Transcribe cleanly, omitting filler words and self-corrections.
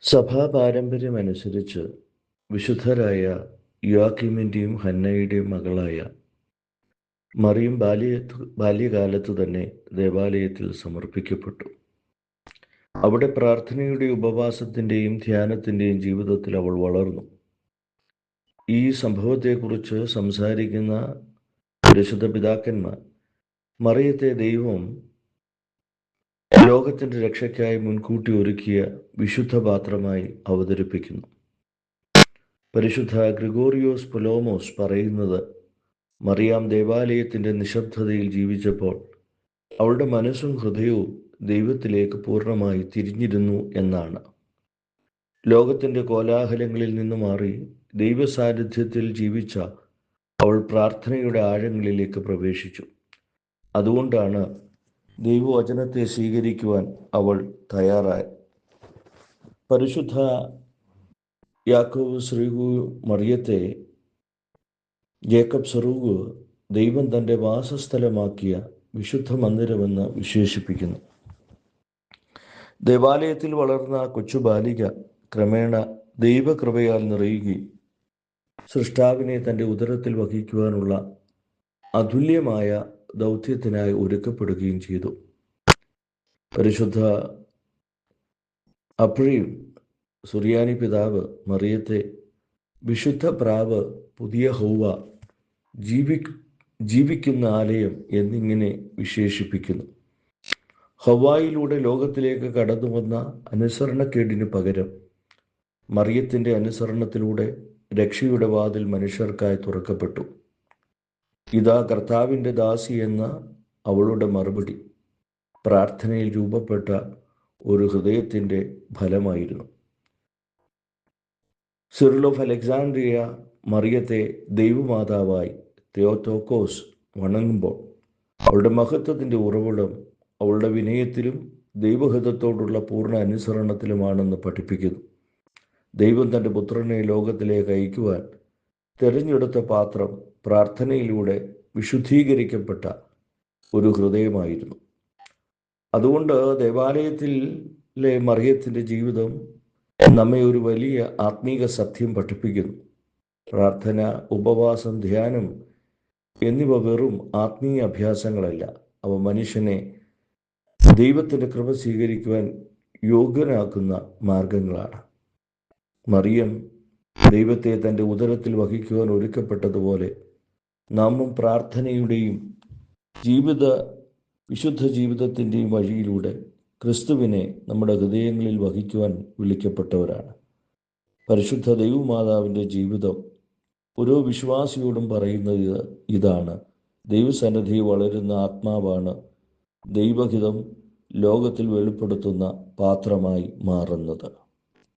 സഭാ പാരമ്പര്യമനുസരിച്ച് വിശുദ്ധരായ യോവാക്കീമിൻ്റെയും ഹന്നയുടെയും മകളായ മറിയം ബാല്യകാലത്തു തന്നെ ദേവാലയത്തിൽ സമർപ്പിക്കപ്പെട്ടു. അവിടെ പ്രാർത്ഥനയുടെയും ഉപവാസത്തിൻ്റെയും ധ്യാനത്തിൻ്റെയും ജീവിതത്തിൽ അവൾ വളർന്നു. ഈ സംഭവത്തെക്കുറിച്ച് സംസാരിക്കുന്ന പരിശുദ്ധ പിതാക്കന്മാർ മറിയത്തെ ദൈവം ലോകത്തിൻ്റെ രക്ഷയ്ക്കായി മുൻകൂട്ടി ഒരുക്കിയ വിശുദ്ധ പാത്രമായി അവതരിപ്പിക്കുന്നു. പരിശുദ്ധ ഗ്രിഗോറിയോസ് പൊലോമോസ് പറയുന്നത്, മറിയാം ദേവാലയത്തിൻ്റെ നിശബ്ദതയിൽ ജീവിച്ചപ്പോൾ അവളുടെ മനസ്സും ഹൃദയവും ദൈവത്തിലേക്ക് പൂർണ്ണമായി തിരിഞ്ഞിരുന്നു എന്നാണ്. ലോകത്തിൻ്റെ കോലാഹലങ്ങളിൽ നിന്ന് മാറി ദൈവസാന്നിധ്യത്തിൽ ജീവിച്ച അവൾ പ്രാർത്ഥനയുടെ ആഴങ്ങളിലേക്ക് പ്രവേശിച്ചു. അതുകൊണ്ടാണ് ദൈവവചനത്തെ സ്വീകരിക്കുവാൻ അവൾ തയ്യാറായി. പരിശുദ്ധ യാക്കോബ് ശ്രീകു മറിയത്തെ ജേക്കബ് സറൂഗ് ദൈവം തൻ്റെ വാസസ്ഥലമാക്കിയ വിശുദ്ധ മന്ദിരമെന്ന് വിശേഷിപ്പിക്കുന്നു. ദേവാലയത്തിൽ വളർന്ന കൊച്ചു ബാലിക ക്രമേണ ദൈവകൃപയാൽ നിറയുകയും സൃഷ്ടാവിനെ തൻ്റെ ഉദരത്തിൽ വഹിക്കുവാനുള്ള അതുല്യമായ ദൗത്യത്തിനായി ഒരുക്കപ്പെടുകയും ചെയ്തു. പരിശുദ്ധ അപ്രിയും സുറിയാനി പിതാവ് മറിയത്തെ വിശുദ്ധ പ്രാവ്, പുതിയ ഹൗവ, ജീവിക്കുന്ന ആലയം എന്നിങ്ങനെ വിശേഷിപ്പിക്കുന്നു. ഹൗവായിലൂടെ ലോകത്തിലേക്ക് കടന്നു വന്ന അനുസരണക്കേടിന് പകരം മറിയത്തിൻ്റെ അനുസരണത്തിലൂടെ രക്ഷയുടെ വാതിൽ മനുഷ്യർക്കായി തുറക്കപ്പെട്ടു. ഇതാ കർത്താവിൻ്റെ ദാസി എന്ന അവളുടെ മറുപടി പ്രാർത്ഥനയിൽ രൂപപ്പെട്ട ഒരു ഹൃദയത്തിൻ്റെ ഫലമായിരുന്നു. സിറിൽ ഓഫ് അലക്സാൻഡ്രിയ മറിയത്തെ ദൈവമാതാവായി തെയോത്തോക്കോസ് വണങ്ങുമ്പോൾ അവളുടെ മഹത്വത്തിൻ്റെ ഉറവിടം അവളുടെ വിനയത്തിലും ദൈവഹിതത്തോടുള്ള പൂർണ്ണ അനുസരണത്തിലുമാണെന്ന് പഠിപ്പിക്കുന്നു. ദൈവം തൻ്റെ പുത്രനെ ലോകത്തിലേക്ക് അയക്കുവാൻ തിരഞ്ഞെടുത്ത പാത്രം പ്രാർത്ഥനയിലൂടെ വിശുദ്ധീകരിക്കപ്പെട്ട ഒരു ഹൃദയമായിരുന്നു. അതുകൊണ്ട് ദേവാലയത്തിലെ മറിയത്തിൻ്റെ ജീവിതം നമ്മെ ഒരു വലിയ ആത്മീക സത്യം പഠിപ്പിക്കുന്നു. പ്രാർത്ഥന, ഉപവാസം, ധ്യാനം എന്നിവ വെറും ആത്മീയ അഭ്യാസങ്ങളല്ല, അവ മനുഷ്യനെ ദൈവത്തിൻ്റെ കൃപ സ്വീകരിക്കുവാൻ യോഗ്യനാക്കുന്ന മാർഗങ്ങളാണ്. മറിയം ദൈവത്തെ തൻ്റെ ഉദരത്തിൽ വഹിക്കുവാൻ ഒരുക്കപ്പെട്ടതുപോലെ നാമും പ്രാർത്ഥനയുടെയും വിശുദ്ധ ജീവിതത്തിൻ്റെയും വഴിയിലൂടെ ക്രിസ്തുവിനെ നമ്മുടെ ഹൃദയങ്ങളിൽ വഹിക്കുവാൻ വിളിക്കപ്പെട്ടവരാണ്. പരിശുദ്ധ ദൈവമാതാവിൻ്റെ ജീവിതം ഓരോ വിശ്വാസിയോടും പറയുന്നത് ഇതാണ്: ദൈവസന്നിധി വളരുന്ന ആത്മാവാണ് ദൈവഹിതം ലോകത്തിൽ വെളിപ്പെടുത്തുന്ന പാത്രമായി മാറുന്നത്.